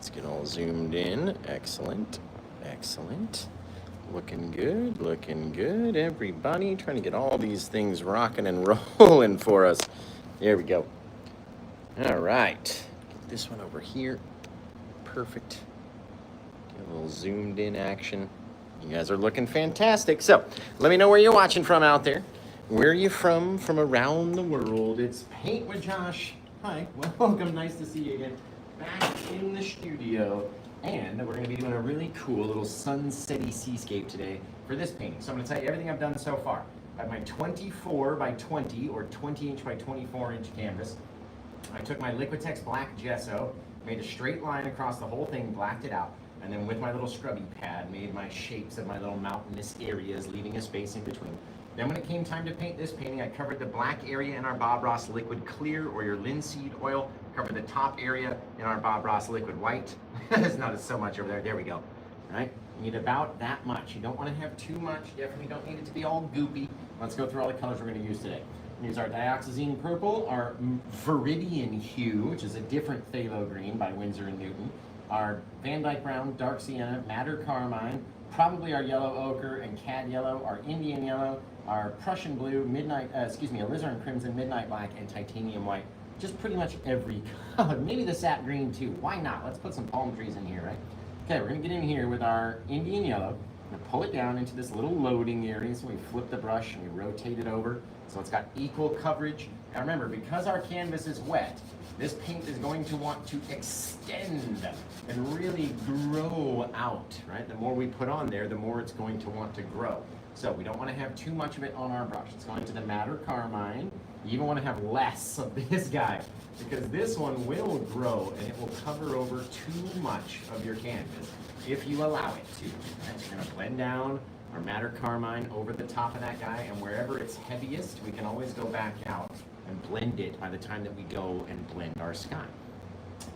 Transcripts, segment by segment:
Let's get all zoomed in. Excellent. Excellent. Looking good, everybody. Trying to get all these things rocking and rolling for us. There we go. All right. Get this one over here. Perfect. Get a little zoomed in action. You guys are looking fantastic. So let me know where you're watching from out there. Where are you from around the world? It's Paint with Josh. Hi, welcome. Nice to see you again. Back in the studio. And we're going to be doing a really cool little sunsetty seascape today for this painting. So I'm going to tell you everything I've done so far. I have my 24 by 20 or 20 inch by 24 inch canvas. I took my Liquitex black gesso, made a straight line across the whole thing, blacked it out, and then with my little scrubby pad made my shapes of my little mountainous areas, leaving a space in between. Then when it came time to paint this painting, I covered the black area in our Bob Ross liquid clear or your linseed oil, covered the top area in our Bob Ross liquid white. There's not so much over there. There we go. All right, you need about that much. You don't want to have too much. Definitely don't need it to be all goopy. Let's go through all the colors we're going to use today. Use our dioxazine purple, our viridian hue, which is a different phthalo green by Winsor & Newton, our Van Dyke brown, dark sienna, madder carmine, probably our yellow ochre and cad yellow, our Indian yellow, our Prussian blue, alizarin crimson, midnight black, and titanium white. Just pretty much every color. Maybe the sap green too. Why not? Let's put some palm trees in here, right? Okay, we're gonna get in here with our Indian yellow. We're gonna pull it down into this little loading area. So we flip the brush and we rotate it over. So it's got equal coverage. Now remember, because our canvas is wet, this paint is going to want to extend and really grow out, right? The more we put on there, the more it's going to want to grow. So we don't want to have too much of it on our brush. It's going to the madder carmine. You even want to have less of this guy because this one will grow and it will cover over too much of your canvas if you allow it to. Right? You're going to blend down our madder carmine over the top of that guy, and wherever it's heaviest, we can always go back out and blend it by the time that we go and blend our sky.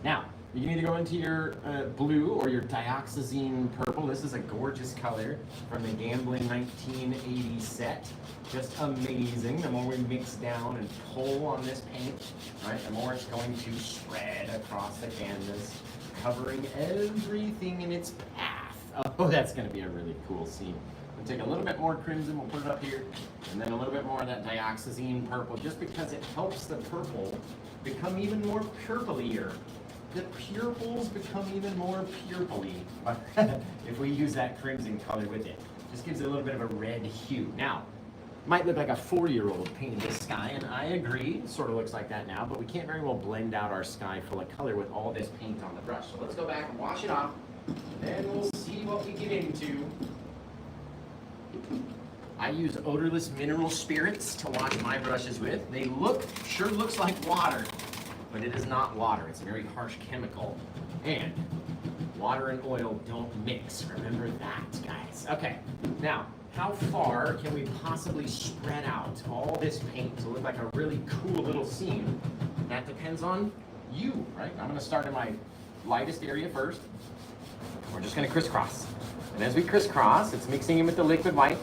Now, you can either go into your blue or your dioxazine purple. This is a gorgeous color from the Gambling 1980 set. Just amazing. The more we mix down and pull on this paint, right, the more it's going to spread across the canvas, covering everything in its path. Oh, that's going to be a really cool scene. We'll take a little bit more crimson, we'll put it up here, and then a little bit more of that dioxazine purple, just because it helps the purple become even more purplier. The purples become even more purpley if we use that crimson color with it. Just gives it a little bit of a red hue. Now, might look like a 4-year-old painting the sky, and I agree, it sort of looks like that now, but we can't very well blend out our sky full of color with all this paint on the brush. So let's go back and wash it off, and then we'll see what we get into. I use odorless mineral spirits to wash my brushes with. They sure looks like water, but it is not water. It's a very harsh chemical. And water and oil don't mix. Remember that, guys. Okay, now, how far can we possibly spread out all this paint to look like a really cool little scene? That depends on you, right? I'm gonna start in my lightest area first. We're just gonna crisscross. And as we crisscross, it's mixing in with the liquid white.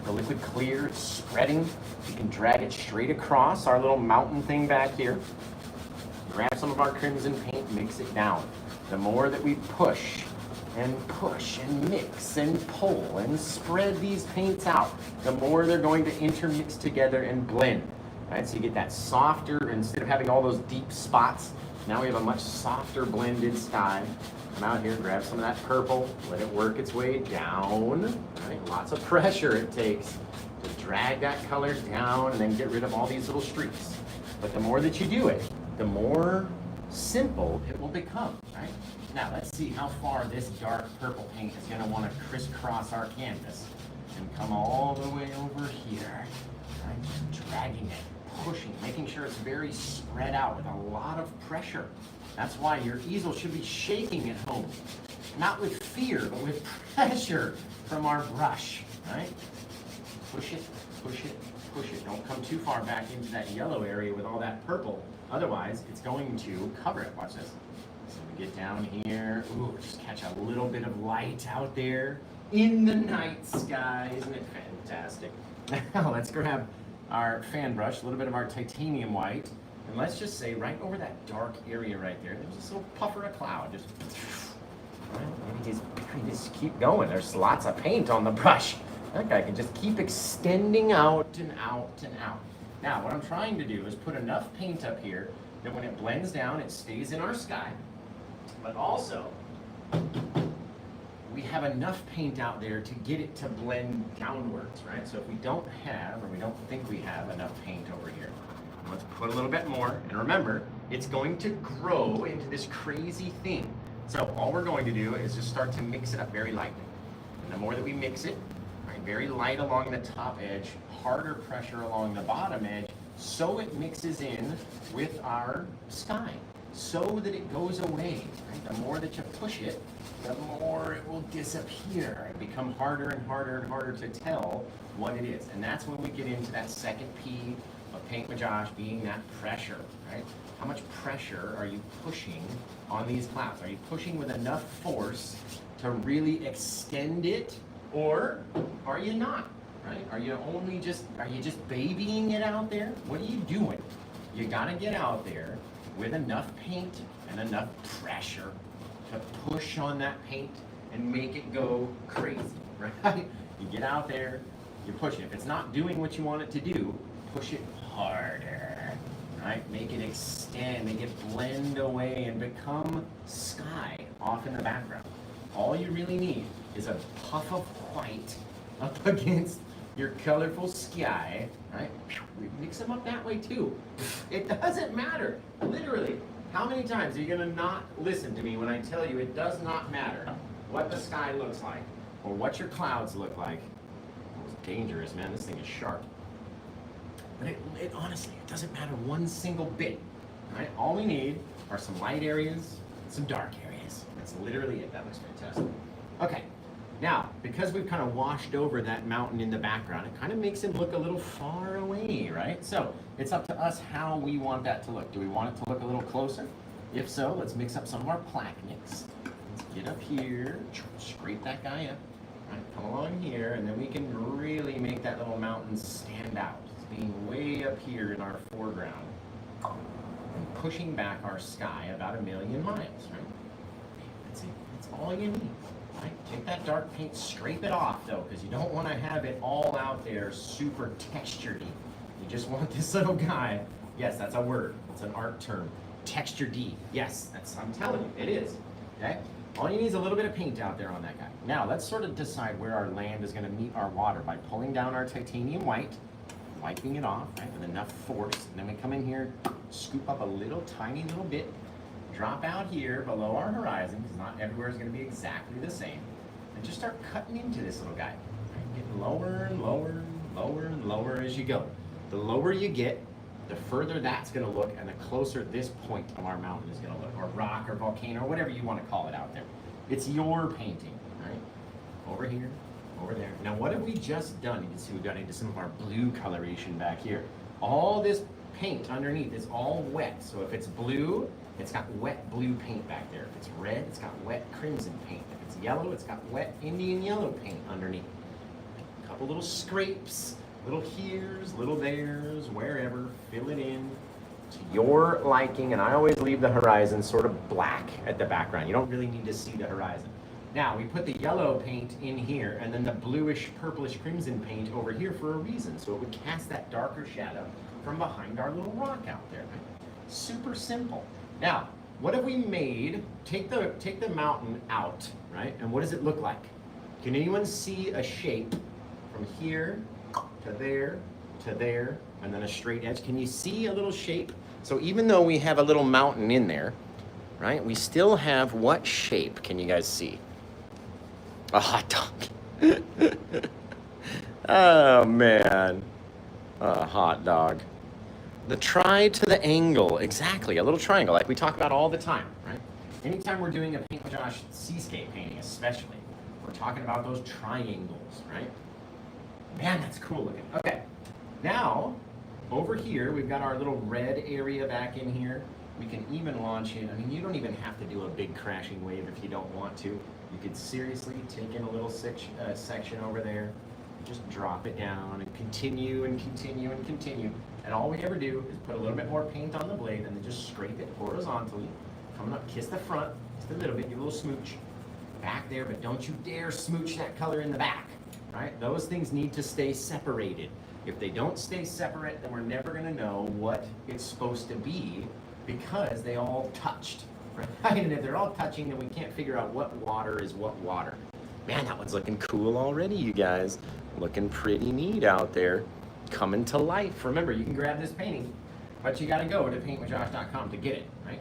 The liquid clear, it's spreading. You can drag it straight across our little mountain thing back here. Grab some of our crimson paint, mix it down. The more that we push and mix and pull and spread these paints out, the more they're going to intermix together and blend. Right? So you get that softer, instead of having all those deep spots, now we have a much softer blended sky. Come out here, grab some of that purple, let it work its way down. Right? Lots of pressure it takes to drag that color down and then get rid of all these little streaks. But the more that you do it, the more simple it will become, right? Now let's see how far this dark purple paint is going to want to crisscross our canvas and come all the way over here, right? Just dragging it, pushing, making sure it's very spread out with a lot of pressure. That's why your easel should be shaking at home, not with fear, but with pressure from our brush, right? Push it, push it, push it. Don't come too far back into that yellow area with all that purple. Otherwise, it's going to cover it. Watch this. So we get down here. Ooh, just catch a little bit of light out there in the night sky. Isn't it fantastic? Now let's grab our fan brush, a little bit of our titanium white, and And let's just say right over that dark area right there, there's this little puffer of cloud. Just, maybe just keep going. There's lots of paint on the brush. That guy can just keep extending out and out and out. Now, what I'm trying to do is put enough paint up here that when it blends down, it stays in our sky. But also, we have enough paint out there to get it to blend downwards, right? So if we don't have, or we don't think we have enough paint over here, let's put a little bit more. And remember, it's going to grow into this crazy thing. So all we're going to do is just start to mix it up very lightly. And the more that we mix it, right, very light along the top edge, harder pressure along the bottom edge, so it mixes in with our sky, so that it goes away. Right? The more that you push it, the more it will disappear and become harder and harder and harder to tell what it is. And that's when we get into that second P of Paint with Josh, being that pressure, right? How much pressure are you pushing on these clouds? Are you pushing with enough force to really extend it, or are you not, right? Are you just babying it out there? What are you doing? You gotta get out there with enough paint and enough pressure to push on that paint and make it go crazy, right? You get out there, you push it. If it's not doing what you want it to do, push it harder, right? Make it extend, make it blend away and become sky off in the background. All you really need is a puff of white up against your colorful sky, right? We mix them up that way too. It doesn't matter, literally. How many times are you gonna not listen to me when I tell you it does not matter what the sky looks like or what your clouds look like? It's dangerous, man. This thing is sharp. But it honestly, it doesn't matter one single bit, right? All we need are some light areas and some dark areas. That's literally it. That looks fantastic. Okay, now, because we've kind of washed over that mountain in the background, it kind of makes it look a little far away, right? So it's up to us how we want that to look. Do we want it to look a little closer? If so, let's mix up some of our plaque mix. Let's get up here, scrape that guy up, right? Come along here, and then we can really make that little mountain stand out. Being way up here in our foreground and pushing back our sky about 1,000,000 miles, right? That's it. That's all you need, right? Take that dark paint, scrape it off though, because you don't want to have it all out there super textured-y. You just want this little guy. Yes, that's a word. It's an art term. Textured-y. Yes, that's, I'm telling you, it is. Okay? All you need is a little bit of paint out there on that guy. Now, let's sort of decide where our land is going to meet our water by pulling down our titanium white, wiping it off, right, with enough force, and then we come in here, scoop up a little tiny little bit, drop out here below our horizon, because not everywhere is going to be exactly the same, and just start cutting into this little guy, right? Getting lower and lower and lower and lower as you go. The lower you get, the further that's going to look, and the closer this point of our mountain is going to look, or rock or volcano, or whatever you want to call it out there. It's your painting, right? Over here, over there. Now, what have we just done? You can see we've got into some of our blue coloration back here. All this paint underneath is all wet. So if it's blue, it's got wet blue paint back there. If it's red, it's got wet crimson paint. If it's yellow, it's got wet Indian yellow paint underneath. A couple little scrapes, little here's, little there's, wherever. Fill it in to your liking. And I always leave the horizon sort of black at the background. You don't really need to see the horizon. Now, we put the yellow paint in here, and then the bluish, purplish, crimson paint over here for a reason. So it would cast that darker shadow from behind our little rock out there. Super simple. Now, what have we made? Take the mountain out, right? And what does it look like? Can anyone see a shape from here to there, and then a straight edge? Can you see a little shape? So even though we have a little mountain in there, right, we still have what shape? Can you guys see? A hot dog. Oh, man. A hot dog. The try to the angle. Exactly. A little triangle like we talk about all the time, right? Anytime we're doing a Paint with Josh Seascape painting, especially, we're talking about those triangles, right? Man, that's cool looking. Okay. Now, over here, we've got our little red area back in here. We can even launch in. I mean, you don't even have to do a big crashing wave if you don't want to. You could seriously take in a little section over there, just drop it down and continue and continue and continue. And all we ever do is put a little bit more paint on the blade and then just scrape it horizontally. Coming up, kiss the front, just a little bit, give a little smooch. Back there, but don't you dare smooch that color in the back, right? Those things need to stay separated. If they don't stay separate, then we're never gonna know what it's supposed to be because they all touched, right? And if they're all touching, then we can't figure out what water is what water. Man, that one's looking cool already, you guys. Looking pretty neat out there. Coming to life. Remember, you can grab this painting, but you gotta go to paintwithjosh.com to get it, right?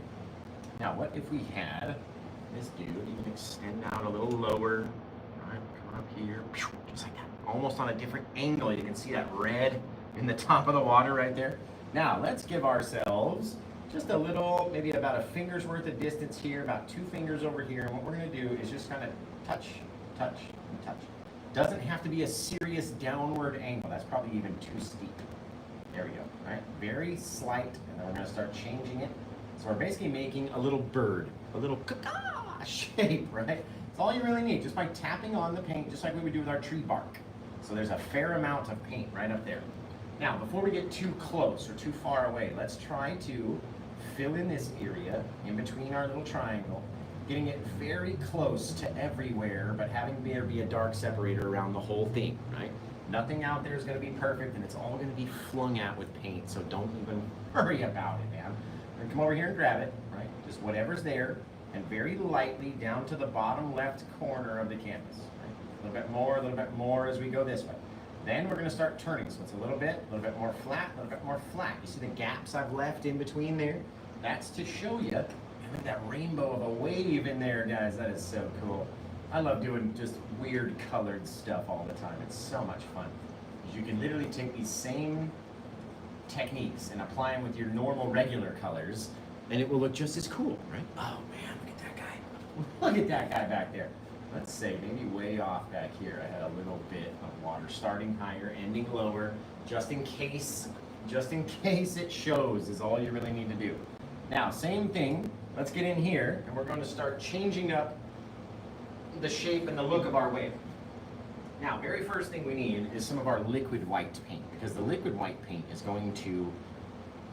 Now, what if we had this dude even extend out a little lower, right? Come up here, just like that. Almost on a different angle. You can see that red in the top of the water right there. Now, let's give ourselves just a little, maybe about a finger's worth of distance here, about 2 fingers over here. And what we're gonna do is just kind of touch, touch, and touch. Doesn't have to be a serious downward angle. That's probably even too steep. There we go, right? Very slight, and then we're gonna start changing it. So we're basically making a little bird, a little caca shape, right? That's all you really need, just by tapping on the paint, just like we would do with our tree bark. So there's a fair amount of paint right up there. Now, before we get too close or too far away, let's try to fill in this area in between our little triangle, getting it very close to everywhere, but having there be a dark separator around the whole thing, right? Nothing out there is gonna be perfect, and it's all gonna be flung out with paint, so don't even worry about it, man. And come over here and grab it, right? Just whatever's there, and very lightly down to the bottom left corner of the canvas, right? A little bit more as we go this way. Then we're gonna start turning, so it's a little bit more flat, a little bit more flat. You see the gaps I've left in between there? That's to show you, and look at that rainbow of a wave in there, guys. That is so cool. I love doing just weird colored stuff all the time. It's so much fun. You can literally take these same techniques and apply them with your normal regular colors, and it will look just as cool, right? Oh man, look at that guy. Look at that guy back there. Let's say maybe way off back here. I had a little bit of water starting higher, ending lower, just in case it shows is all you really need to do. Now, same thing, let's get in here, and we're going to start changing up the shape and the look of our wave. Now, very first thing we need is some of our liquid white paint, because the liquid white paint is going to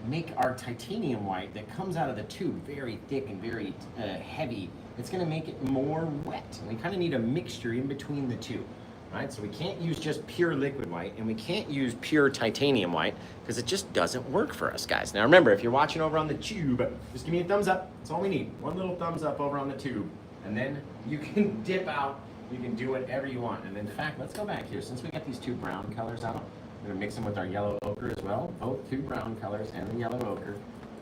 make our titanium white that comes out of the tube very thick and very heavy. It's going to make it more wet, and we kind of need a mixture in between the two. Right? So we can't use just pure liquid white, and we can't use pure titanium white because it just doesn't work for us, guys. Now remember, if you're watching over on the tube, just give me a thumbs up. That's all we need. One little thumbs up over on the tube, and then you can dip out. You can do whatever you want. And in fact, let's go back here. Since we got these 2 brown colors out, we're gonna mix them with our yellow ochre as well. Both 2 brown colors and the yellow ochre.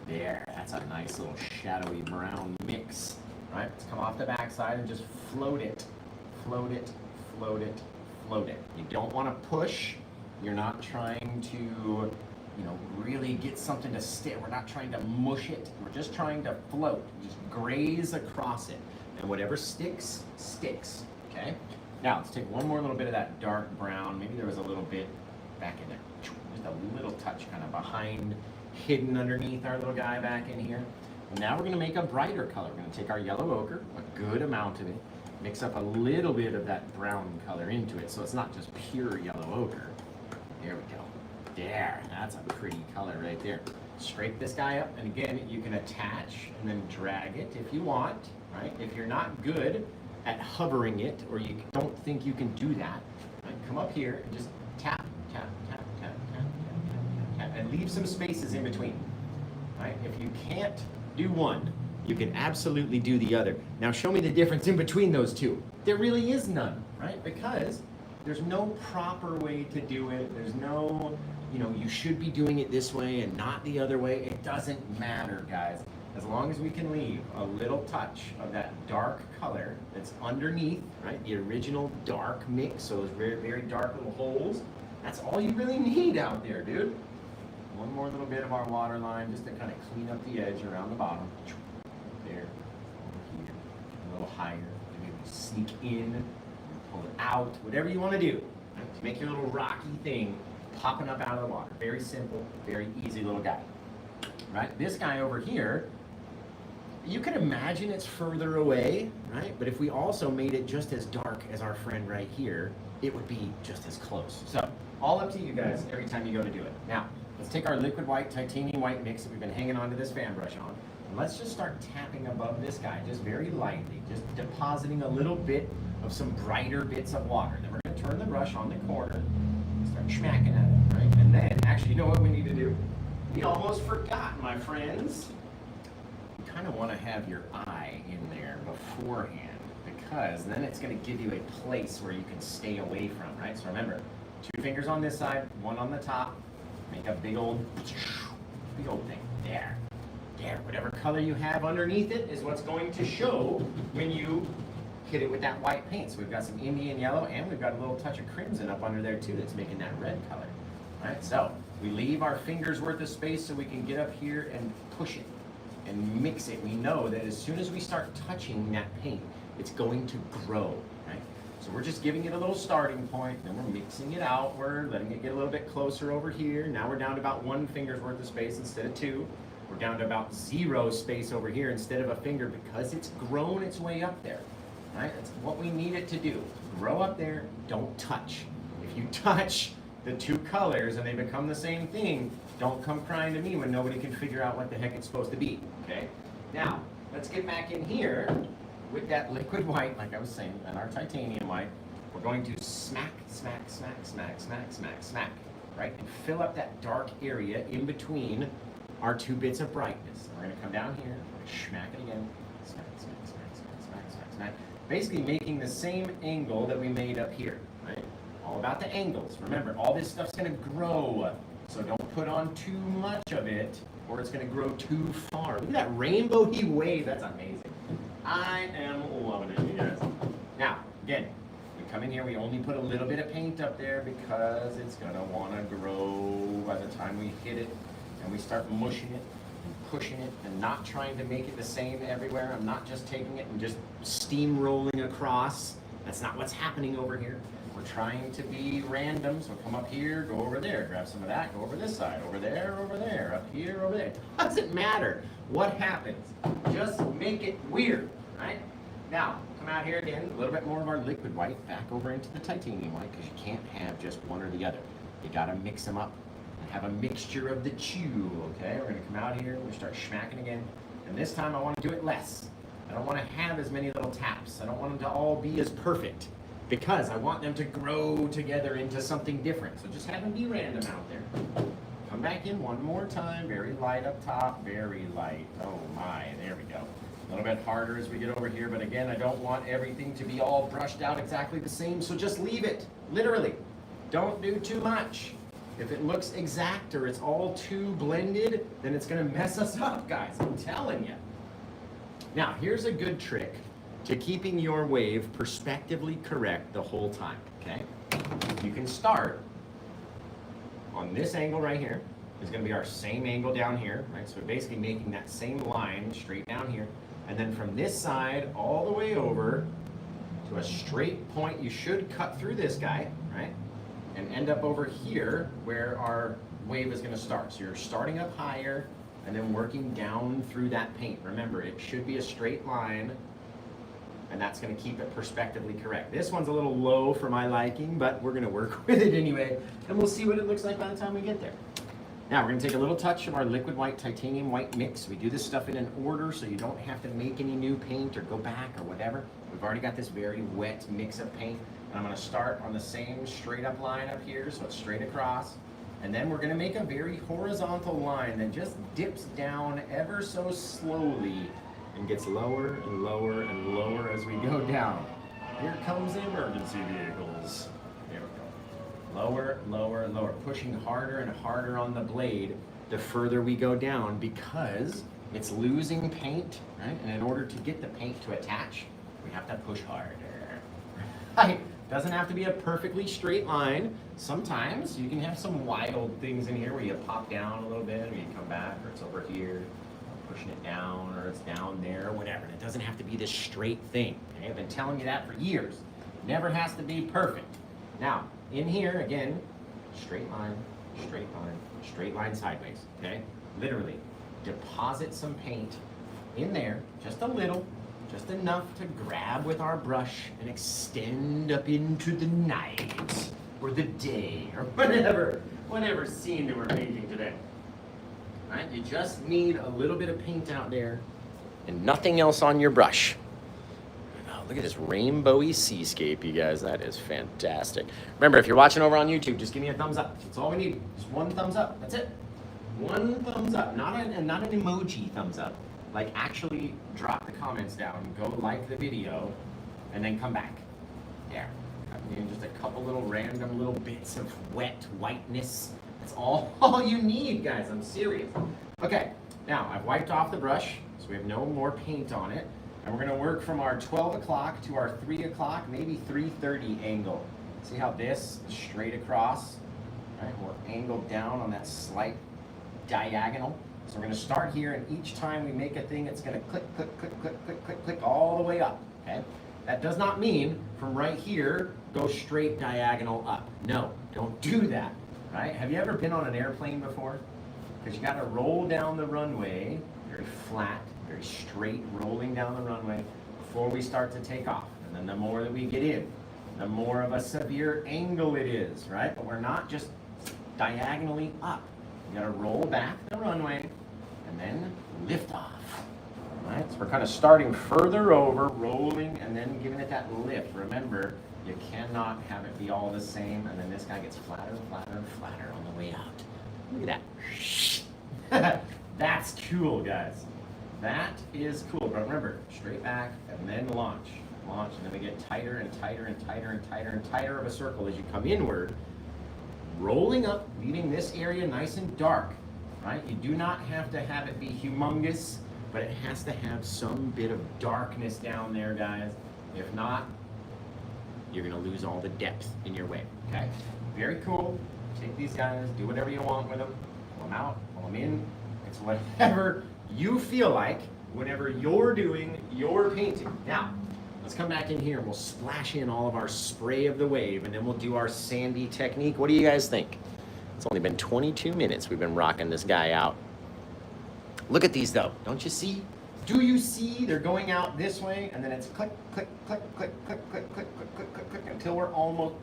There, that's a nice little shadowy brown mix. Right? Let's come off the backside and just float it, float it, float it, float it. You don't want to push. You're not trying to, really get something to stick. We're not trying to mush it. We're just trying to float. Just graze across it. And whatever sticks, sticks. Okay? Now, let's take one more little bit of that dark brown. Maybe there was a little bit back in there. Just a little touch kind of behind, hidden underneath our little guy back in here. And now we're going to make a brighter color. We're going to take our yellow ochre, a good amount of it, mix up a little bit of that brown color into it, so it's not just pure yellow ochre. There we go. There, that's a pretty color right there. Scrape this guy up, and again, you can attach and then drag it if you want, right? If you're not good at hovering it, or you don't think you can do that, right? Come up here and just tap, tap, tap, tap, tap, tap, tap, tap, and leave some spaces in between, right? If you can't do one, you can absolutely do the other. Now show me the difference in between those two. There really is none, right? Because there's no proper way to do it. There's no, you should be doing it this way and not the other way. It doesn't matter, guys. As long as we can leave a little touch of that dark color that's underneath, right? The original dark mix, so those very, very dark little holes. That's all you really need out there, dude. One more little bit of our water line just to kind of clean up the edge around the bottom. There, over here, a little higher. Maybe sneak in, pull it out, whatever you want to do. Right? To make your little rocky thing popping up out of the water. Very simple, very easy little guy. Right? This guy over here, you can imagine it's further away, right? But if we also made it just as dark as our friend right here, it would be just as close. So, all up to you guys every time you go to do it. Now, let's take our liquid white, titanium white mix that we've been hanging onto this fan brush on, and let's just start tapping above this guy, just very lightly, just depositing a little bit of some brighter bits of water. Then we're gonna turn the brush on the corner, start smacking at it, right? And then, actually, you know what we need to do? We almost forgot, my friends. You kind of want to have your eye in there beforehand, because then it's going to give you a place where you can stay away from, right? So remember, 2 fingers on this side, 1 on the top, make a big old thing. There. Whatever color you have underneath it is what's going to show when you hit it with that white paint. So we've got some Indian yellow, and we've got a little touch of crimson up under there too that's making that red color. All right, so we leave our fingers worth of space so we can get up here and push it and mix it. We know that as soon as we start touching that paint, it's going to grow, right? So we're just giving it a little starting point, then we're mixing it outward, letting it get a little bit closer over here. Now we're down to about 1 finger's worth of space instead of 2. We're down to about 0 space over here instead of a finger, because it's grown its way up there, right? That's what we need it to do. Grow up there, don't touch. If you touch the 2 colors and they become the same thing, don't come crying to me when nobody can figure out what the heck it's supposed to be, okay? Now, let's get back in here with that liquid white, like I was saying, and our titanium white. We're going to smack, right? And fill up that dark area in between our 2 bits of brightness. We're gonna come down here, we're gonna smack it again, smack. Basically making the same angle that we made up here, right? All about the angles. Remember, all this stuff's gonna grow, so don't put on too much of it, or it's gonna grow too far. Look at that rainbowy wave, that's amazing. I am loving it, you guys. Now, again, we come in here, we only put a little bit of paint up there because it's gonna wanna grow by the time we hit it, and we start mushing it and pushing it and not trying to make it the same everywhere. I'm not just taking it and just steamrolling across. That's not what's happening over here. We're trying to be random, so come up here, go over there, grab some of that, go over this side, over there, up here, over there. It doesn't matter what happens. Just make it weird, right? Now, come out here again, a little bit more of our liquid white back over into the titanium white, because you can't have just one or the other. You gotta mix them up and have a mixture of the 2, okay? We're gonna come out here, we start smacking again, and this time I wanna do it less. I don't wanna have as many little taps. I don't want them to all be as perfect, because I want them to grow together into something different. So just have them be random out there. Come back in one more time, very light up top, very light. Oh my, there we go. A little bit harder as we get over here, but again, I don't want everything to be all brushed out exactly the same, so just leave it, literally. Don't do too much. If it looks exact or it's all too blended, then it's gonna mess us up, guys, I'm telling you. Now, here's a good trick to keeping your wave perspectively correct the whole time, okay? You can start on this angle right here. Is gonna be our same angle down here, right? So we're basically making that same line straight down here. And then from this side all the way over to a straight point, you should cut through this guy, right? And end up over here where our wave is gonna start. So you're starting up higher and then working down through that paint. Remember, it should be a straight line, and that's gonna keep it perspectively correct. This one's a little low for my liking, but we're gonna work with it anyway, and we'll see what it looks like by the time we get there. Now we're gonna take a little touch of our liquid white, titanium white mix. We do this stuff in an order so you don't have to make any new paint or go back or whatever. We've already got this very wet mix of paint, and I'm gonna start on the same straight up line up here, so it's straight across. And then we're gonna make a very horizontal line that just dips down ever so slowly and gets lower and lower and lower as we go down. Here comes the emergency vehicles. There we go. Lower, lower, lower. Pushing harder and harder on the blade the further we go down, because it's losing paint, right? And in order to get the paint to attach, we have to push harder. Right? Doesn't have to be a perfectly straight line. Sometimes you can have some wild things in here where you pop down a little bit and you come back, or it's over here. Pushing it down, or it's down there, or whatever. It doesn't have to be this straight thing. Okay? I've been telling you that for years. Never has to be perfect. Now, in here, again, straight line, straight line, straight line sideways, okay? Literally, deposit some paint in there, just a little, just enough to grab with our brush and extend up into the night, or the day, or whatever. whatever scene that we're painting today. Right? You just need a little bit of paint out there and nothing else on your brush. Oh, look at this rainbowy seascape, you guys. That is fantastic. Remember, if you're watching over on YouTube, just give me a thumbs up. That's all we need. Just one thumbs up. That's it. One thumbs up. Not an emoji thumbs up. Like, actually drop the comments down, go like the video, and then come back. There. Just a couple little random little bits of wet whiteness. That's all you need, guys. I'm serious. Okay, now I've wiped off the brush, so we have no more paint on it. And we're gonna work from our 12 o'clock to our 3 o'clock, maybe 3:30 angle. See how this is straight across? Right, we're angled down on that slight diagonal. So we're gonna start here, and each time we make a thing, it's gonna click, click, click, click, click, click, click, all the way up, okay? That does not mean from right here, go straight diagonal up. No, don't do that, right? Have you ever been on an airplane before? Because you gotta roll down the runway, very flat, very straight, rolling down the runway before we start to take off. And then the more that we get in, the more of a severe angle it is, right? But we're not just diagonally up. You gotta roll back the runway and then lift off. Right? So we're kind of starting further over, rolling, and then giving it that lift. Remember, you cannot have it be all the same, and then this guy gets flatter, flatter, and flatter on the way out. Look at that. That's cool, guys. That is cool. But remember, straight back, and then launch. Launch, and then we get tighter and tighter and tighter and tighter and tighter of a circle as you come inward, rolling up, leaving this area nice and dark. Right? You do not have to have it be humongous, but it has to have some bit of darkness down there, guys. If not, you're gonna lose all the depth in your wave, okay? Very cool. Take these guys, do whatever you want with them. Pull them out, pull them in. It's whatever you feel like, whenever you're doing your painting. Now, let's come back in here and we'll splash in all of our spray of the wave, and then we'll do our sandy technique. What do you guys think? It's only been 22 minutes we've been rocking this guy out. Look at these though, don't you see? Do you see? They're going out this way, and then it's click, click, click, click, click, click, click, click, click, click, click, until we're almost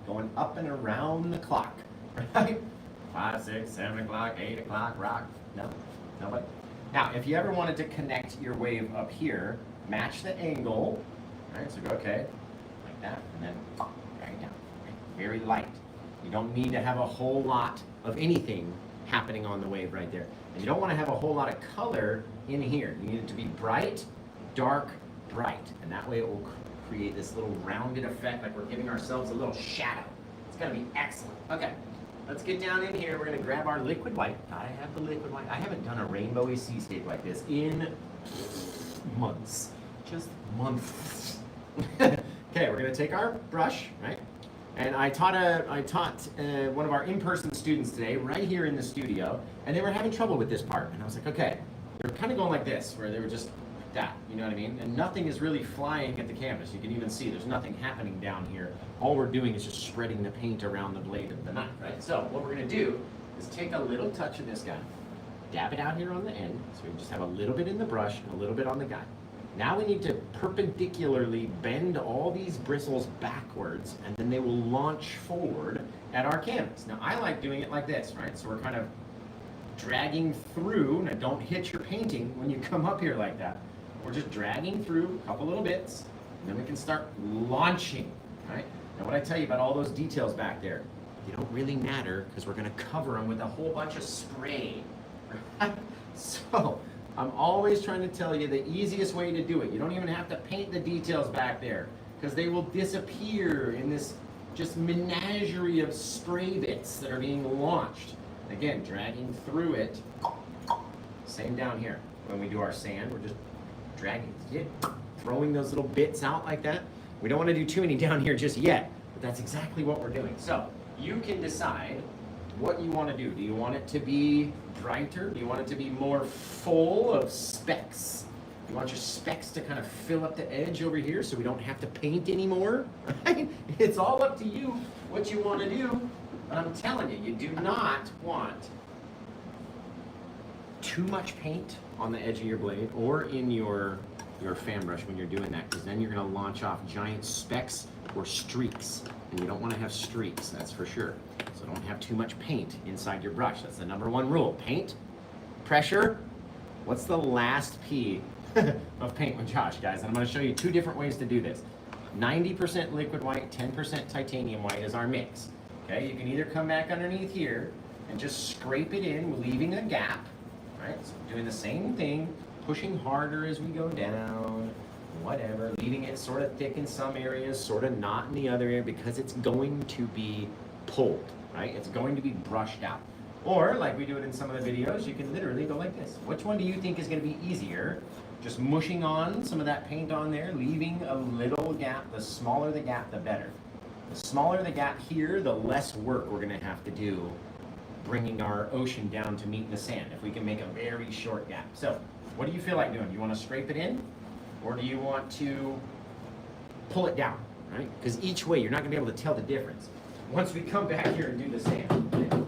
going up and around the clock, right? 5, 6, 7 o'clock, 8 o'clock, rock. No, nobody. Now, if you ever wanted to connect your wave up here, match the angle, right? So go, okay, like that, and then right down, right? Very light. You don't need to have a whole lot of anything happening on the wave right there. And you don't want to have a whole lot of color in here. You need it to be bright, dark, bright. And that way it will create this little rounded effect, like we're giving ourselves a little shadow. It's going to be excellent. Okay, let's get down in here. We're going to grab our liquid white. I have the liquid white. I haven't done a rainbowy seascape like this in months. Just months. Okay, we're going to take our brush, right? And I taught one of our in-person students today, right here in the studio, and they were having trouble with this part. And I was like, okay, they're kind of going like this, where they were just like that, you know what I mean? And nothing is really flying at the canvas. You can even see there's nothing happening down here. All we're doing is just spreading the paint around the blade of the knife, right? So what we're gonna do is take a little touch of this guy, dab it out here on the end, so we just have a little bit in the brush and a little bit on the guy. Now we need to perpendicularly bend all these bristles backwards, and then they will launch forward at our canvas. Now I like doing it like this, right? So we're kind of dragging through. Now don't hit your painting when you come up here like that. We're just dragging through a couple little bits, and then we can start launching, right? Now what I tell you about all those details back there, they don't really matter because we're gonna cover them with a whole bunch of spray, right? So, I'm always trying to tell you the easiest way to do it. You don't even have to paint the details back there because they will disappear in this just menagerie of spray bits that are being launched. Again, dragging through it. Same down here. When we do our sand, we're just dragging, throwing those little bits out like that. We don't want to do too many down here just yet, but that's exactly what we're doing. So you can decide what you want to do. Do you want it to be brighter? Do you want it to be more full of specks? You want your specks to kind of fill up the edge over here so we don't have to paint anymore? Right? It's all up to you what you want to do. But I'm telling you, you do not want too much paint on the edge of your blade or in your your fan brush when you're doing that, because then you're going to launch off giant specks or streaks, and you don't want to have streaks, that's for sure. So don't have too much paint inside your brush. That's the #1 rule. Paint, pressure. What's the last P of paint with Josh, guys? And I'm going to show you 2 different ways to do this. 90% liquid white, 10% titanium white is our mix. Okay, you can either come back underneath here and just scrape it in, leaving a gap. Right, so doing the same thing, pushing harder as we go down, whatever, leaving it sort of thick in some areas, sort of not in the other area, because it's going to be pulled, right? It's going to be brushed out. Or, like we do it in some of the videos, you can literally go like this. Which one do you think is going to be easier? Just mushing on some of that paint on there, leaving a little gap. The smaller the gap, the better. The smaller the gap here, the less work we're going to have to do bringing our ocean down to meet the sand, if we can make a very short gap. So, what do you feel like doing? You want to scrape it in, or do you want to pull it down, right? Because each way, you're not going to be able to tell the difference once we come back here and do the sand. Okay?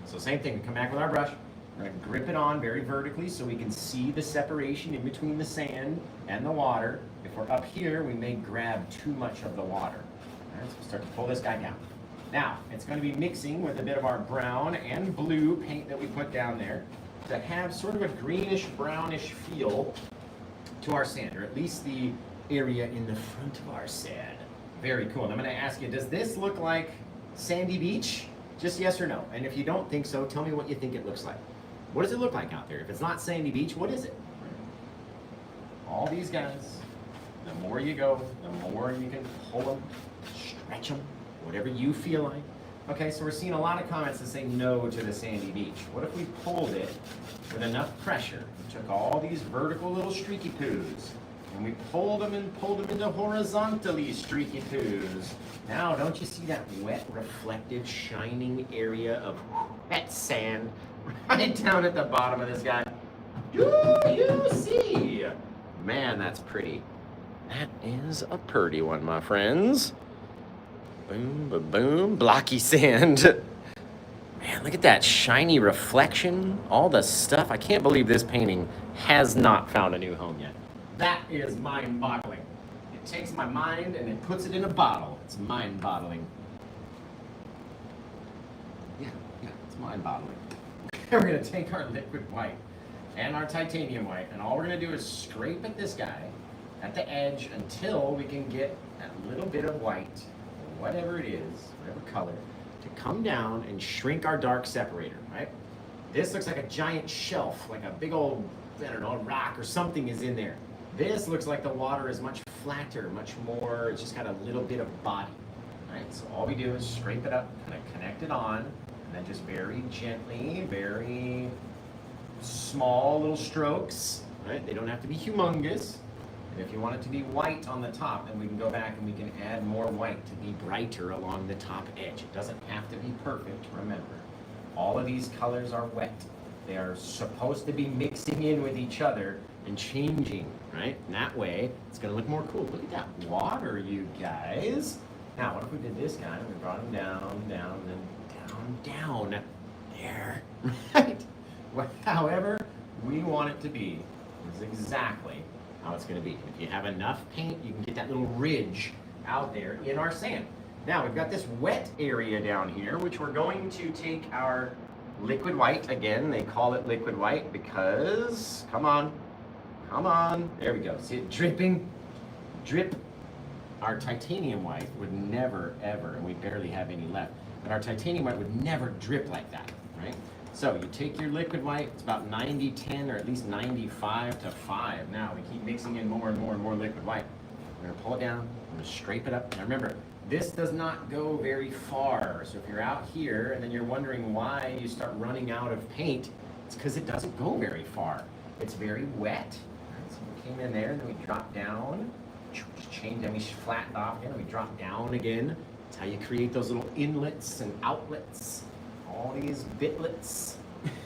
So same thing, we come back with our brush, we're going to grip it on very vertically so we can see the separation in between the sand and the water. If we're up here, we may grab too much of the water. All right, so we start to pull this guy down. Now, it's going to be mixing with a bit of our brown and blue paint that we put down there to have sort of a greenish, brownish feel to our sand, or at least the area in the front of our sand. Very cool. And I'm going to ask you, does this look like sandy beach? Just yes or no. And if you don't think so, tell me what you think it looks like. What does it look like out there? If it's not sandy beach, what is it? All these guys, the more you go, the more you can pull them, stretch them, whatever you feel like. Okay, so we're seeing a lot of comments that say no to the sandy beach. What if we pulled it with enough pressure? We took all these vertical little streaky poos and we pulled them into horizontally streaky poos. Now, don't you see that wet, reflective, shining area of wet sand right down at the bottom of this guy? Do you see? Man, that's pretty. That is a pretty one, my friends. Boom, ba boom, blocky sand. Man, look at that shiny reflection, all the stuff. I can't believe this painting has not found a new home yet. That is mind-boggling. It takes my mind and it puts it in a bottle. It's mind-boggling. Yeah, it's mind-boggling. We're gonna take our liquid white and our titanium white, and all we're gonna do is scrape at this guy at the edge until we can get that little bit of white, whatever it is, whatever color, to come down and shrink our dark separator, right? This looks like a giant shelf, like a big old, I don't know, a rock or something is in there. This looks like the water is much flatter, much more, it's just got a little bit of body, right? So all we do is scrape it up, kind of connect it on, and then just very gently, very small little strokes, right? They don't have to be humongous. And if you want it to be white on the top, then we can go back and we can add more white to be brighter along the top edge. It doesn't have to be perfect, remember. All of these colors are wet. They are supposed to be mixing in with each other and changing, right? And that way, it's gonna look more cool. Look at that water, you guys. Now, what if we did this guy and we brought him down, down, and down, there, right? However we want it to be is exactly how it's going to be. If you have enough paint, you can get that little ridge out there in our sand. Now, we've got this wet area down here, which we're going to take our liquid white. Again, they call it liquid white because, come on, there we go. See it dripping? Drip. Our titanium white would never, ever, and we barely have any left, but our titanium white would never drip like that, right? So you take your liquid white, it's about 90-10 or at least 95-5. Now we keep mixing in more and more and more liquid white. We're gonna pull it down, we're gonna scrape it up. Now remember, this does not go very far. So if you're out here and then you're wondering why you start running out of paint, it's because it doesn't go very far. It's very wet. So we came in there and then we dropped down, just change, then we flattened off again, and we drop down again. That's how you create those little inlets and outlets. All these bitlets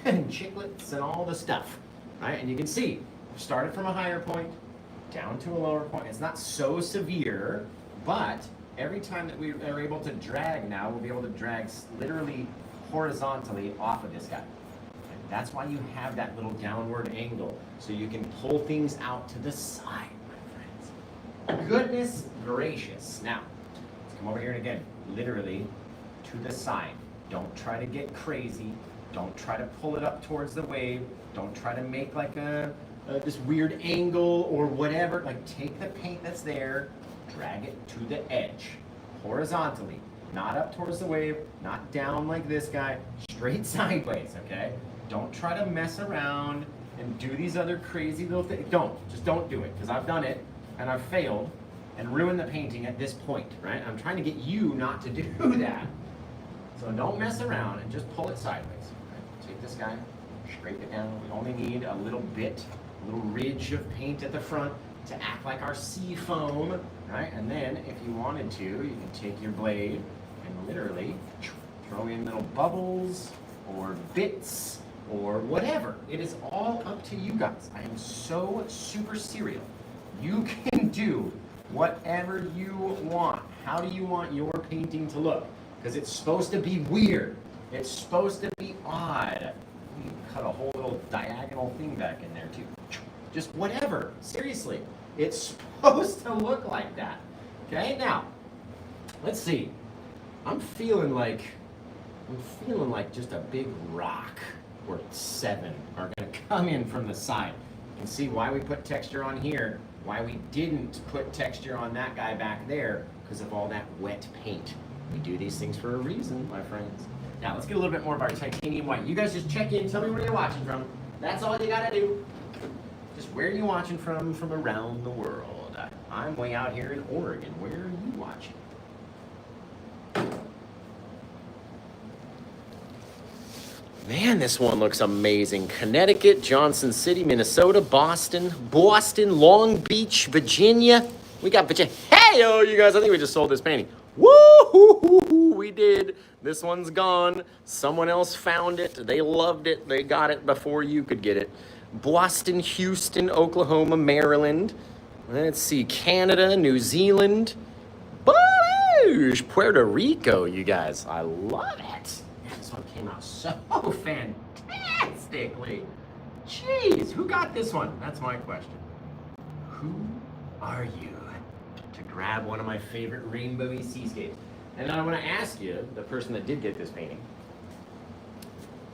and chiclets and all the stuff, right? And you can see, we started from a higher point, down to a lower point. It's not so severe, but every time that we are able to drag now, we'll be able to drag literally horizontally off of this guy. Okay? That's why you have that little downward angle, so you can pull things out to the side, my friends. Goodness gracious. Now, let's come over here and again, literally to the side. Don't try to get crazy. Don't try to pull it up towards the wave. Don't try to make like this weird angle or whatever. Like, take the paint that's there, drag it to the edge, horizontally. Not up towards the wave, not down like this guy, straight sideways, okay? Don't try to mess around and do these other crazy little things. Just don't do it, because I've done it, and I've failed, and ruined the painting at this point, right? I'm trying to get you not to do that. So don't mess around and just pull it sideways. Right? Take this guy, scrape it down. We only need a little bit, a little ridge of paint at the front to act like our sea foam, right? And then if you wanted to, you can take your blade and literally throw in little bubbles or bits or whatever. It is all up to you guys. I am so super serial. You can do whatever you want. How do you want your painting to look? Because it's supposed to be weird. It's supposed to be odd. You can cut a whole little diagonal thing back in there too. Just whatever. Seriously. It's supposed to look like that. Okay, now, let's see. I'm feeling like just a big rock or 7 are gonna come in from the side. You can see why we put texture on here, why we didn't put texture on that guy back there, because of all that wet paint. We do these things for a reason, my friends. Now, let's get a little bit more of our titanium white. You guys just check in, tell me where you're watching from. That's all you gotta do. Just where are you watching from around the world? I'm way out here in Oregon. Where are you watching? Man, this one looks amazing. Connecticut, Johnson City, Minnesota, Boston, Long Beach, Virginia. We got Virginia. Hey, oh, you guys, I think we just sold this painting. Woo! We did. This one's gone. Someone else found it. They loved it. They got it before you could get it. Boston, Houston, Oklahoma, Maryland. Let's see, Canada, New Zealand, Puerto Rico, you guys. I love it. Man, this one came out so fantastically. Jeez, who got this one? That's my question. Who are you to grab one of my favorite rainbowy seascapes? And then I want to ask you, the person that did get this painting,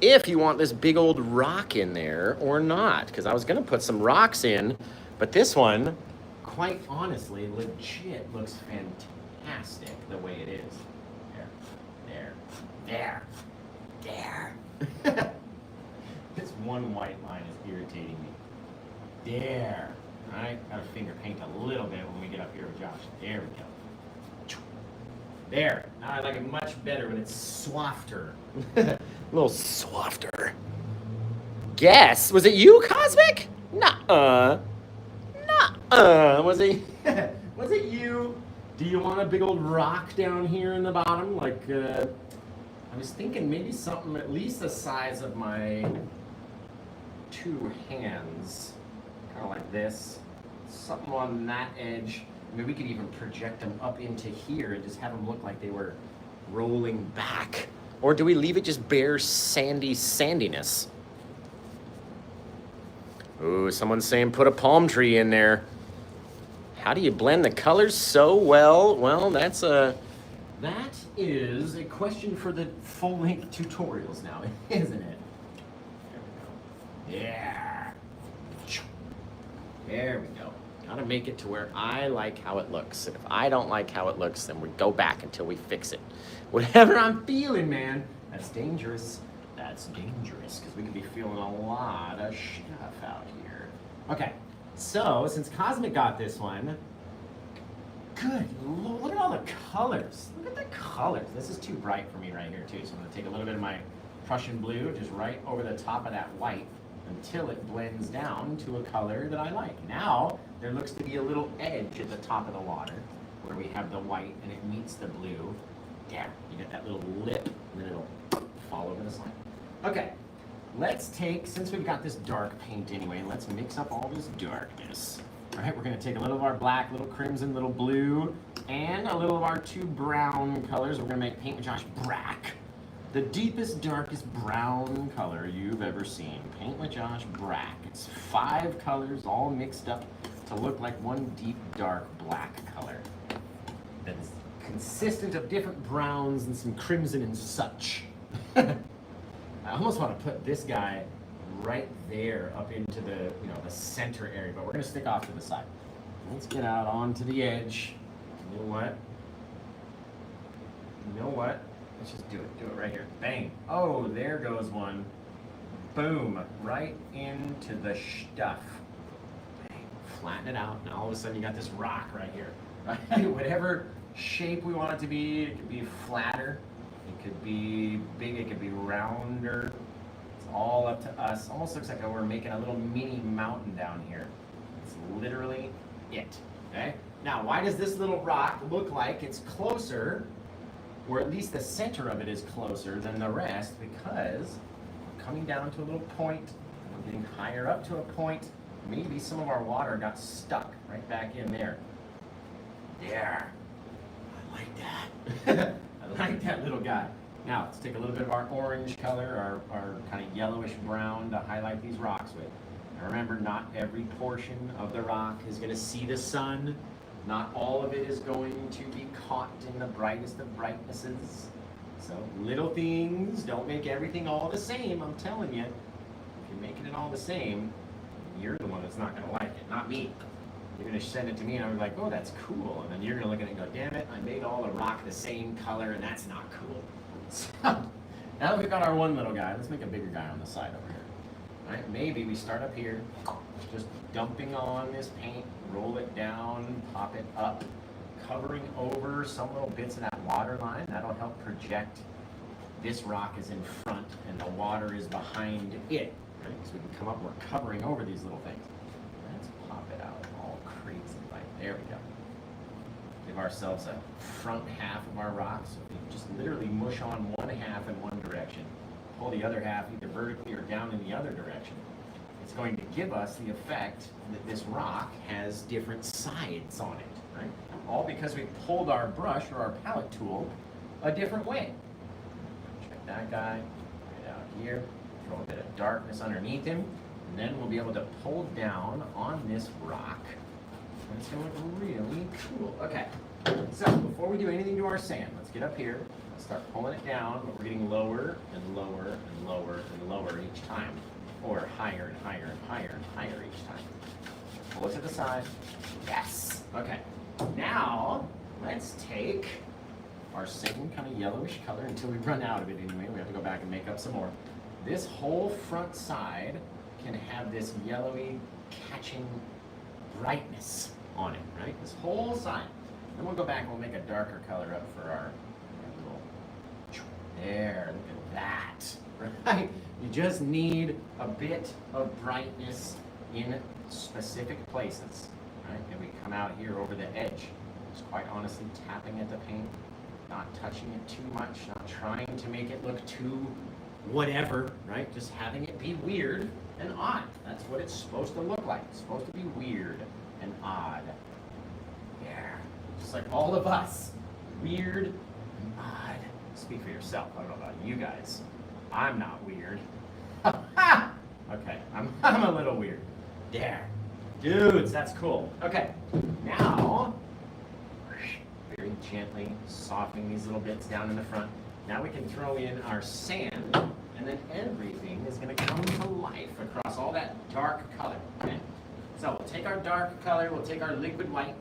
if you want this big old rock in there or not, because I was going to put some rocks in, but this one, quite honestly, legit looks fantastic the way it is. There. This one white line is irritating me. There. All right, gotta finger paint a little bit when we get up here with Josh. There we go. There. Now I like it much better when it's softer. A little softer. Guess, was it you, Cosmic? Nuh-uh. Was it was it you? Do you want a big old rock down here in the bottom? Like, I was thinking maybe something at least the size of my 2 hands. Kind of like this. Something on that edge. I mean, we could even project them up into here and just have them look like they were rolling back. Or do we leave it just bare sandy sandiness? Ooh, someone's saying put a palm tree in there. How do you blend the colors so well? Well, that is a question for the full-length tutorials now, isn't it? There we go. Yeah. There we go. Gotta make it to where I like how it looks. And if I don't like how it looks, then we go back until we fix it. Whatever I'm feeling, man, that's dangerous. That's dangerous, because we could be feeling a lot of stuff out here. Okay, so since Cosmic got this one, good Lord, look at all the colors. Look at the colors. This is too bright for me right here, too. So I'm gonna take a little bit of my Prussian blue, just right over the top of that white, until it blends down to a color that I like. Now, there looks to be a little edge at the top of the water where we have the white and it meets the blue. There, you get that little lip, and then it'll fall over the side. Okay, let's take, since we've got this dark paint anyway, let's mix up all this darkness. All right, we're gonna take a little of our black, little crimson, little blue, and a little of our 2 brown colors. We're gonna make Paint with Josh black. The deepest, darkest brown color you've ever seen. Paint with Josh Brack. It's 5 colors all mixed up to look like one deep, dark black color. That's consistent of different browns and some crimson and such. I almost want to put this guy right there up into the, the center area, but we're going to stick off to the side. Let's get out onto the edge. You know what? Let's just do it. Do it right here. Bang. Oh, there goes one. Boom. Right into the stuff. Bang. Flatten it out. Now all of a sudden you got this rock right here. Right? Whatever shape we want it to be. It could be flatter. It could be big. It could be rounder. It's all up to us. Almost looks like we're making a little mini mountain down here. It's literally it. Okay? Now, why does this little rock look like it's closer, or at least the center of it is closer than the rest? Because we're coming down to a little point, we're getting higher up to a point, maybe some of our water got stuck right back in there. There. I like that. I like that little guy. Now, let's take a little bit of our orange color, our kind of yellowish brown to highlight these rocks with. Now remember, not every portion of the rock is going to see the sun. Not all of it is going to be caught in the brightest of brightnesses. So little things, don't make everything all the same, I'm telling you. If you're making it all the same, you're the one that's not going to like it, not me. You're going to send it to me and I'm like, oh, that's cool. And then you're going to look at it and go, damn it, I made all the rock the same color and that's not cool. So now that we've got our one little guy, let's make a bigger guy on the side over here. All right, maybe we start up here, just dumping on this paint, roll it down, pop it up, covering over some little bits of that water line. That'll help project this rock is in front and the water is behind it, right? So we can come up, we're covering over these little things. Let's pop it out all crazy like, there we go. Give ourselves a front half of our rock, so we just literally mush on one half in one direction, pull the other half either vertically or down in the other direction. It's going to give us the effect that this rock has different sides on it, right? All because we pulled our brush or our palette tool a different way. Check that guy right out here, throw a bit of darkness underneath him, and then we'll be able to pull down on this rock. And it's going to look really cool. Okay, so before we do anything to our sand, let's get up here, let's start pulling it down, but we're getting lower and lower and lower and lower each time. Or higher and higher and higher and higher each time. Pull it to the side. Yes. Okay. Now, let's take our same kind of yellowish color until we run out of it anyway. We have to go back and make up some more. This whole front side can have this yellowy catching brightness on it, right? This whole side. Then we'll go back and we'll make a darker color up for our little... There, look at that. Right? You just need a bit of brightness in specific places, right? And we come out here over the edge, just quite honestly tapping at the paint, not touching it too much, not trying to make it look too whatever, right? Just having it be weird and odd. That's what it's supposed to look like. It's supposed to be weird and odd. Yeah, just like all of us, weird and odd. Speak for yourself. I don't know about you guys. I'm not weird. Okay, I'm a little weird. There. Dudes, that's cool. Okay, now, very gently softening these little bits down in the front. Now we can throw in our sand, and then everything is going to come to life across all that dark color. Okay? So we'll take our dark color, we'll take our liquid white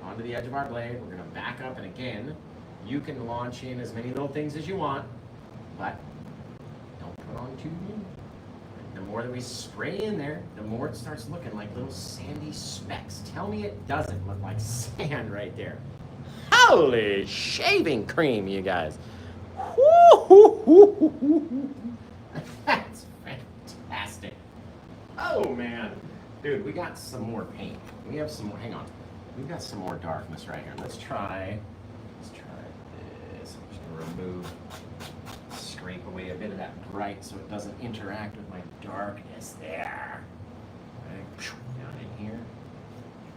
onto the edge of our blade. We're going to back up, and again, you can launch in as many little things as you want, but don't put on too many. The more that we spray in there, the more it starts looking like little sandy specks. Tell me it doesn't look like sand right there. Holy shaving cream, you guys. That's fantastic. Oh, man. Dude, we got some more paint. We have some more, hang on. We've got some more darkness right here. Let's try this. I'm just going to remove, scrape away a bit of that bright so it doesn't interact with my darkness there. Okay. Down in here.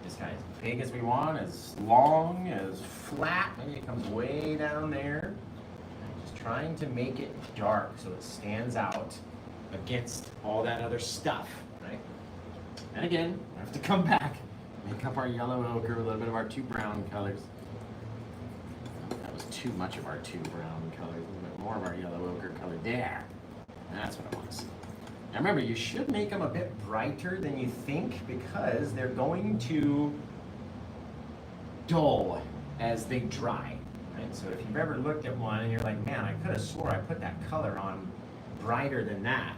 This guy as big as we want, as long, as flat. Maybe it comes way down there. trying to make it dark so it stands out against all that other stuff, right? And again, we have to come back, make up our yellow ochre, a little bit of our two brown colors. That was too much of our two brown colors, a little bit more of our yellow ochre color there. That's what I want to see. Now remember, you should make them a bit brighter than you think because they're going to dull as they dry. Right? So if you've ever looked at one and you're like, man, I could have swore I put that color on brighter than that,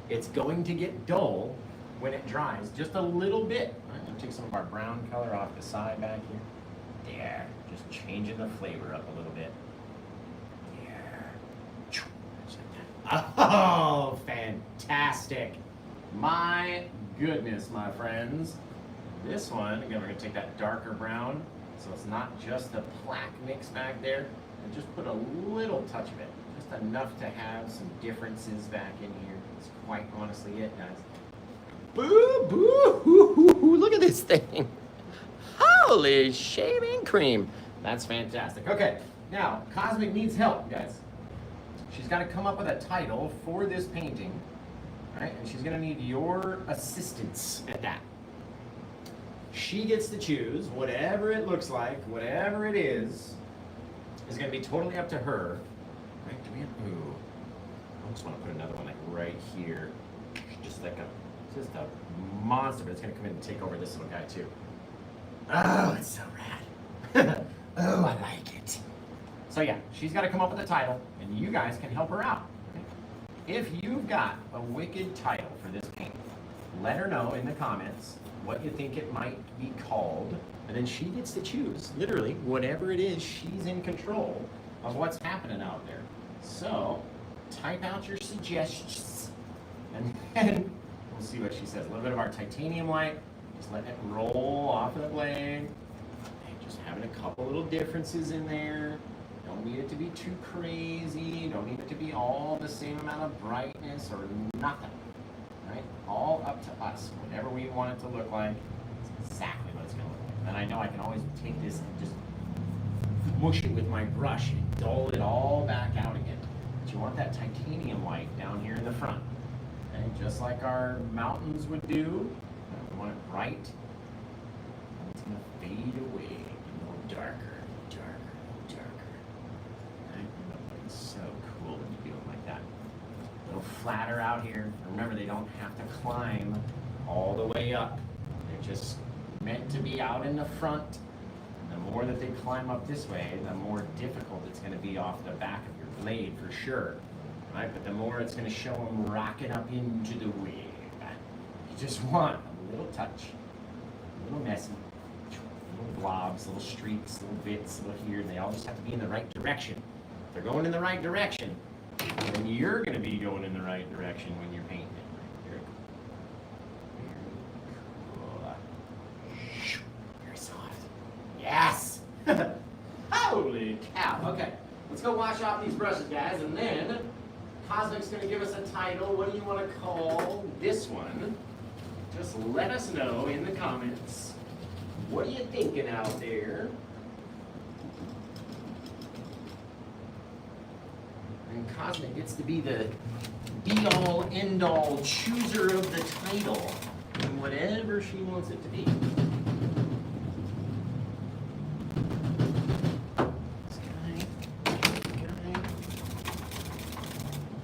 it's going to get dull when it dries just a little bit. Right? I'll take some of our brown color off the side back here. There, just changing the flavor up a little bit. Oh, fantastic. My goodness, my friends. This one, again, we're going to take that darker brown, so it's not just the plaque mix back there, and just put a little touch of it, just enough to have some differences back in here. That's quite honestly it, guys. Boo, boo, hoo, hoo, hoo. Look at this thing. Holy shaving cream. That's fantastic. Okay, now, Cosmic needs help, guys. She's got to come up with a title for this painting, right? And she's going to need your assistance at that. She gets to choose whatever it looks like, whatever it is going to be totally up to her. Right? Do we have, ooh, I just want to put another one like right here. Just a monster, but it's going to come in and take over this little guy too. Oh, it's so rad. Oh, I like it. So yeah, she's got to come up with a title, and you guys can help her out. If you've got a wicked title for this paint, let her know in the comments what you think it might be called, and then she gets to choose, literally, whatever it is, she's in control of what's happening out there. So, type out your suggestions, and then we'll see what she says. A little bit of our titanium light, just letting it roll off of the blade, and just having a couple little differences in there. Don't need it to be too crazy. Don't need it to be all the same amount of brightness or nothing. Right? All up to us. Whatever we want it to look like, it's exactly what it's going to look like. And I know I can always take this and just mush it with my brush and dull it all back out again. But you want that titanium light down here in the front. Okay? Just like our mountains would do. We want it bright. And it's going to fade away. A little darker. So cool when you do it like that. A little flatter out here. Remember, they don't have to climb all the way up. They're just meant to be out in the front. And the more that they climb up this way, the more difficult it's going to be off the back of your blade for sure. Right? But the more it's going to show them rocking up into the wave. You just want a little touch, a little messy, little blobs, little streaks, little bits, little here. They all just have to be in the right direction. They're going in the right direction, then you're going to be going in the right direction when you're painting it. Very cool. Very cool. Very soft. Yes! Holy cow. Okay, let's go wash off these brushes, guys, and then Cosmic's going to give us a title. What do you want to call this one? Just let us know in the comments. What are you thinking out there? And Cosmic gets to be the be-all, end-all chooser of the title and whatever she wants it to be.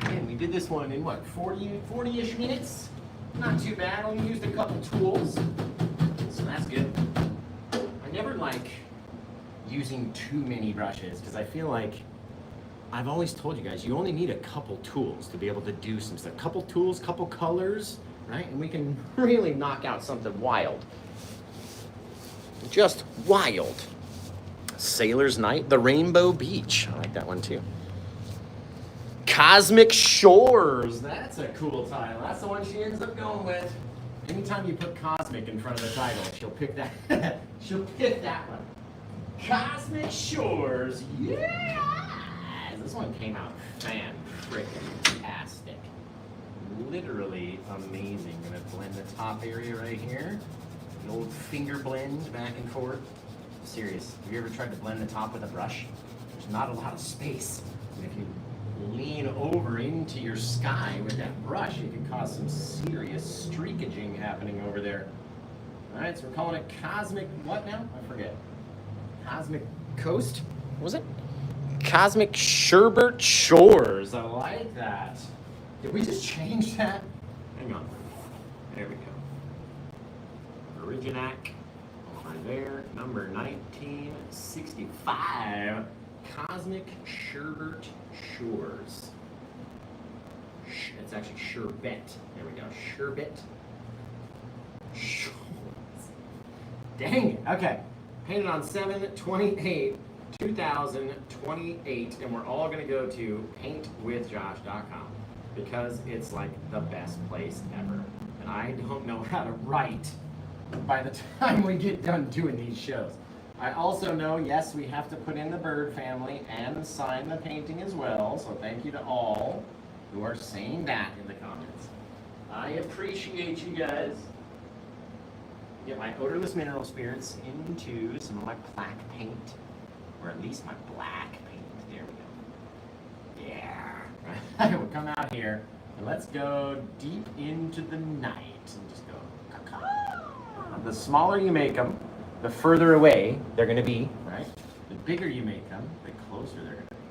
And we did this one in what, 40-ish minutes? Not too bad. Only used a couple tools, so that's good. I never like using too many brushes because I feel like I've always told you guys, you only need a couple tools to be able to do some stuff. Couple tools, couple colors, right? And we can really knock out something wild. Just wild. Sailor's Night, the Rainbow Beach. I like that one too. Cosmic Shores. That's a cool title. That's the one she ends up going with. Anytime you put Cosmic in front of the title, she'll pick that. She'll pick that one. Cosmic Shores. Yeah! This one came out fan-frickin-tastic. Literally amazing. Gonna blend the top area right here. An old finger blend back and forth. Serious. Have you ever tried to blend the top with a brush? There's not a lot of space. And if you lean over into your sky with that brush, it could cause some serious streakaging happening over there. All right, so we're calling it Cosmic, what now? I forget. Cosmic Coast? What was it? Cosmic Sherbet Shores. I like that. Did we just change that? Hang on. There we go. Originac over there, number 1965. Cosmic Sherbet Shores. It's actually sherbet. There we go. Sherbet Shores. Dang it. Okay. Painted on 7/28/2028, and we're all going to go to paintwithjosh.com because it's like the best place ever. And I don't know how to write by the time we get done doing these shows. I also know, yes, we have to put in the bird family and sign the painting as well, so thank you to all who are saying that in the comments. I appreciate you guys. Get my odorless mineral spirits into some of my black paint, or at least my black paint. There we go. Yeah. We'll come out here and let's go deep into the night and just go. The smaller you make them, the further away they're going to be, right? The bigger you make them, the closer they're going to be.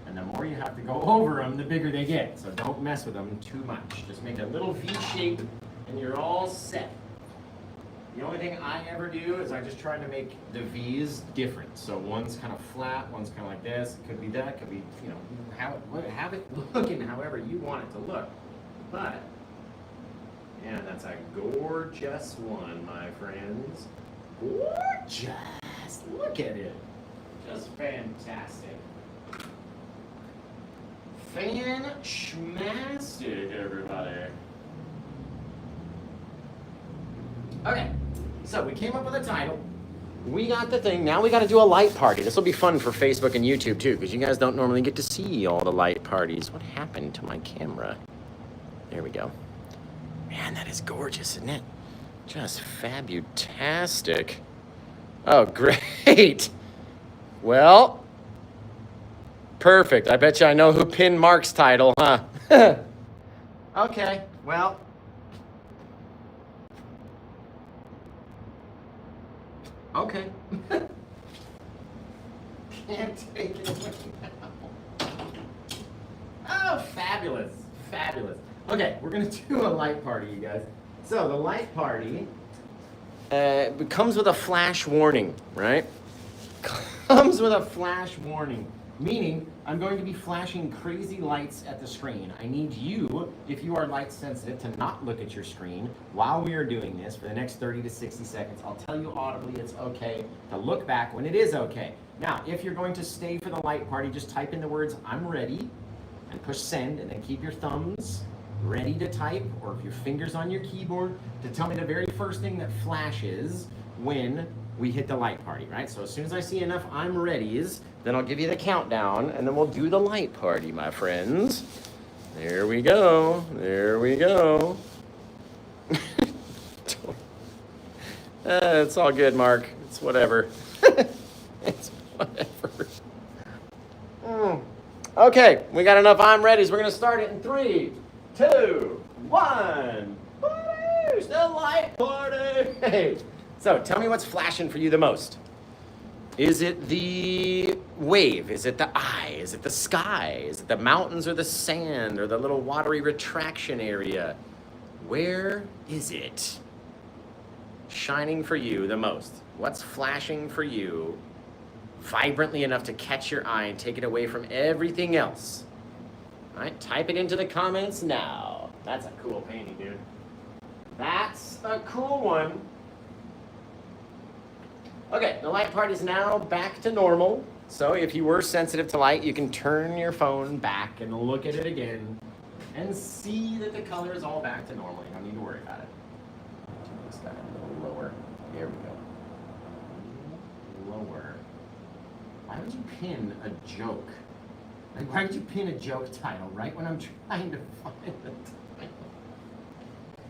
And the more you have to go over them, the bigger they get. So don't mess with them too much. Just make a little V shape and you're all set. The only thing I ever do is I just try to make the V's different. So one's kind of flat, one's kind of like this. It could be that, it could be, you know, have it looking however you want it to look. But, yeah, that's a gorgeous one, my friends. Gorgeous! Look at it. Just fantastic. Fan-schmastic, everybody. Okay, so we came up with a title. We got the thing. Now we got to do a light party. This will be fun for Facebook and YouTube too, because you guys don't normally get to see all the light parties. What happened to my camera? There we go. Man, that is gorgeous, isn't it? Just fabutastic. Oh, great. Well, perfect. I bet you I know who pinned Mark's title, huh? Okay, well. Okay. Can't take it away now. Oh, fabulous. Fabulous. Okay, we're going to do a light party, you guys. So the light party comes with a flash warning, right? Comes with a flash warning, meaning I'm going to be flashing crazy lights at the screen. I need you, if you are light sensitive, to not look at your screen while we are doing this for the next 30 to 60 seconds. I'll tell you audibly it's okay to look back when it is okay. Now, if you're going to stay for the light party, just type in the words, "I'm ready," and push send, and then keep your thumbs ready to type, or if your finger's on your keyboard, to tell me the very first thing that flashes when we hit the light party, right? So as soon as I see enough "I'm readies," then I'll give you the countdown, and then we'll do the light party, my friends. There we go. There we go. It's all good, Mark. It's whatever. It's whatever. Okay, we got enough "I'm readies." We're going to start it in 3, 2, 1. Party! The light party! So, tell me what's flashing for you the most. Is it the wave? Is it the eye? Is it the sky? Is it the mountains or the sand or the little watery retraction area? Where is it shining for you the most? What's flashing for you vibrantly enough to catch your eye and take it away from everything else? All right, type it into the comments now. That's a cool painting, dude. That's a cool one. Okay, the light part is now back to normal. So if you were sensitive to light, you can turn your phone back and look at it again and see that the color is all back to normal. You don't need to worry about it. Turn this guy a little lower. There we go. Lower. Why would you pin a joke? Like, why would you pin a joke title right when I'm trying to find the title?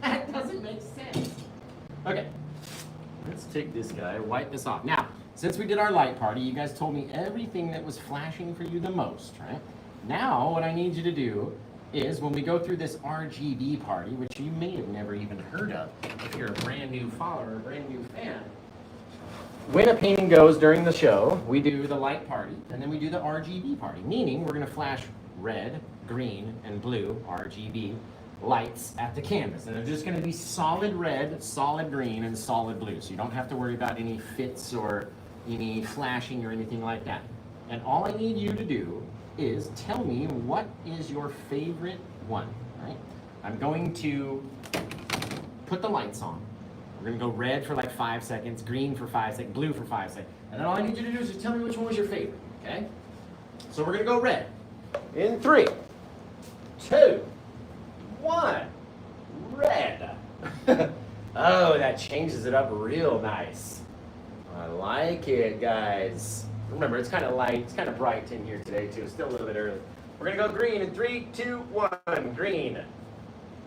That doesn't make sense. Okay. Let's take this guy, wipe this off. Now, since we did our light party, you guys told me everything that was flashing for you the most, right? Now, what I need you to do is when we go through this RGB party, which you may have never even heard of if you're a brand new follower, a brand new fan, when a painting goes during the show, we do the light party, and then we do the RGB party, meaning we're going to flash red, green, and blue, RGB, lights at the canvas. And they're just going to be solid red, solid green, and solid blue. So you don't have to worry about any fits or any flashing or anything like that. And all I need you to do is tell me what is your favorite one, right? I'm going to put the lights on. We're gonna go red for like 5 seconds, green for 5 seconds, blue for 5 seconds. And then all I need you to do is just tell me which one was your favorite, okay? So we're gonna go red. In 3, 2, 1, red. Oh, that changes it up real nice. I like it, guys. Remember, it's kind of light, it's kind of bright in here today too. It's still a little bit early. We're gonna go green in 3, 2, 1, green.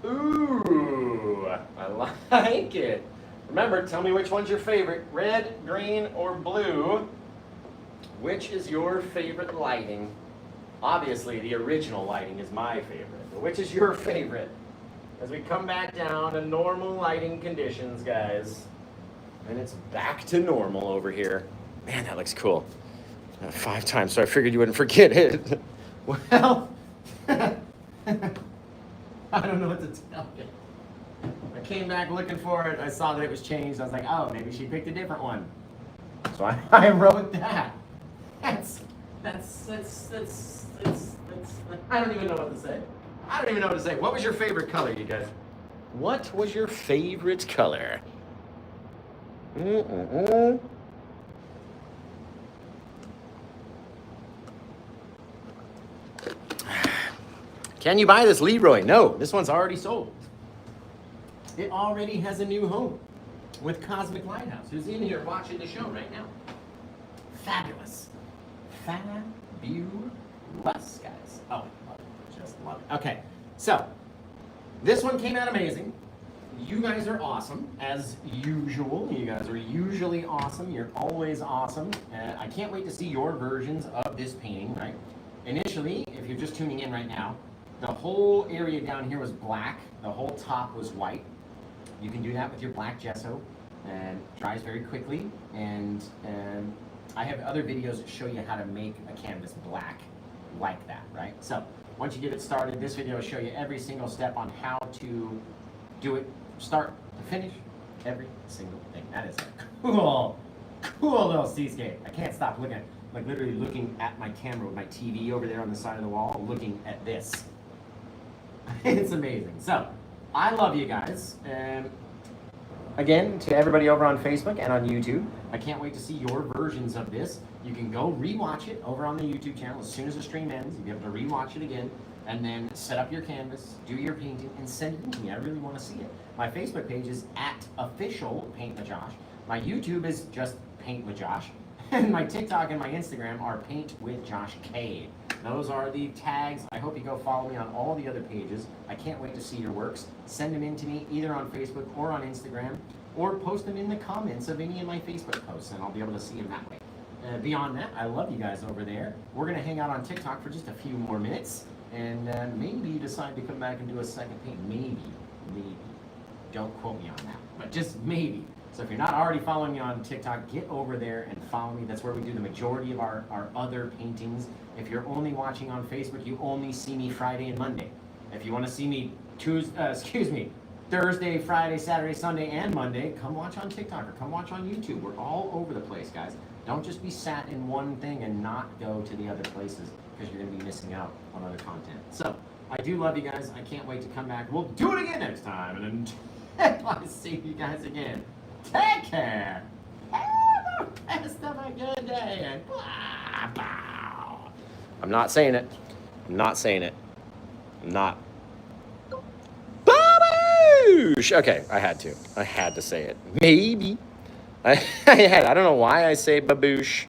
Ooh, I like it. Remember, tell me which one's your favorite, red, green, or blue. Which is your favorite lighting? Obviously, the original lighting is my favorite, but which is your favorite? As we come back down to normal lighting conditions, guys. And it's back to normal over here. Man, that looks cool. 5 times, so I figured you wouldn't forget it. Well, I don't know what to tell you. I came back looking for it. I saw that it was changed. I was like, oh, maybe she picked a different one. So I wrote that. That's I don't even know what to say. I don't even know what to say. What was your favorite color, you guys? What was your favorite color? Can you buy this, Leroy? No, this one's already sold. It already has a new home with Cosmic Lighthouse, who's in here watching the show right now. Fabulous. Fabulous, guys. Oh, just love it. Okay, so this one came out amazing. You guys are awesome, as usual. You guys are usually awesome. You're always awesome. I can't wait to see your versions of this painting, right? Initially, if you're just tuning in right now, the whole area down here was black. The whole top was white. You can do that with your black gesso, and it dries very quickly. And I have other videos that show you how to make a canvas black like that, right? So once you get it started, this video will show you every single step on how to do it, start to finish, every single thing. That is a cool little seascape. I can't stop looking at, like literally looking at my camera with my TV over there on the side of the wall, looking at this. It's amazing. So, I love you guys. Again, to everybody over on Facebook and on YouTube, I can't wait to see your versions of this. You can go rewatch it over on the YouTube channel as soon as the stream ends. You'll be able to rewatch it again and then set up your canvas, do your painting, and send it in to me. I really want to see it. My Facebook page is @officialpaintwithjosh. My YouTube is just Paint with Josh. And my TikTok and my Instagram are Paint with Josh K. Those are the tags. I hope you go follow me on all the other pages. I can't wait to see your works. Send them in to me either on Facebook or on Instagram, or post them in the comments of any of my Facebook posts, and I'll be able to see them that way. Beyond that, I love you guys over there. We're going to hang out on TikTok for just a few more minutes, and maybe decide to come back and do a second paint. Maybe. Don't quote me on that, but just maybe. So if you're not already following me on TikTok, get over there and follow me. That's where we do the majority of our other paintings. If you're only watching on Facebook, you only see me Friday and Monday. If you want to see me Thursday, Friday, Saturday, Sunday, and Monday, come watch on TikTok or come watch on YouTube. We're all over the place, guys. Don't just be sat in one thing and not go to the other places, because you're going to be missing out on other content. So I do love you guys. I can't wait to come back. We'll do it again next time. And until I see you guys again, take care. Have the rest of a good day. And blah, blah. I'm not saying it. I'm not saying it. I'm not. Baboosh! Okay, I had to. I had to say it. Maybe. I don't know why I say baboosh.